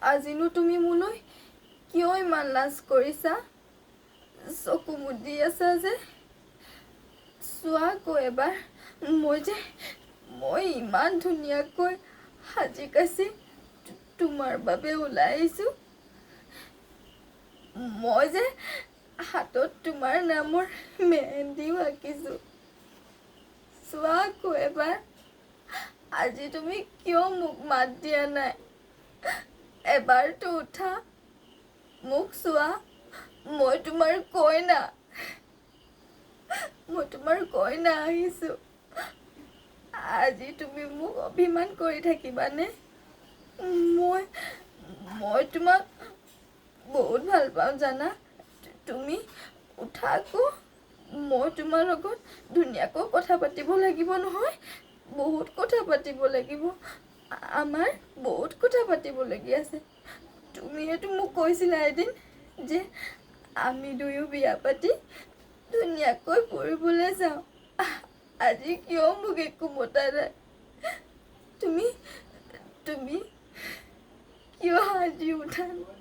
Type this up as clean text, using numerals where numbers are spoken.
আজিনো তুমি মোলৈ কিয় ইমান লাজ কৰিছা? চকু মুদি আছা যে? চোৱা আকৌ এবাৰ, মই ইমান ধুনীয়াকৈ সাজি কাচি তোমাৰ বাবে ওলাই আহিছোঁ। মই যে হাতত তোমাৰ নামৰ মেহেন্দিও আঁকিছোঁ। চোৱা আকৌ এবাৰ, আজি তুমি কিয় মোক মাত দিয়া নাই? এবাৰতো উঠা, মোক চোৱা, মই তোমাৰ কইনা আহিছোঁ। আজি তুমি মোক অভিমান কৰি থাকিবানে? মই তোমাক বহুত ভাল পাওঁ জানা। তুমি উঠা আকৌ, মই তোমাৰ লগত ধুনীয়াকৈ কথা পাতিব লাগিব নহয়। বহুত কথা পাতিব লাগিব, আমাৰ বহুত কথা পাতিবলগীয়া আছে। তুমিয়েতো মোক কৈছিলা এদিন যে আমি দুয়ো বিয়া পাতি ধুনীয়াকৈ ফুৰিবলৈ যাওঁ। আজি কিয় মোক একো মতা নাই? তুমি কিয় আজি উঠা নাই?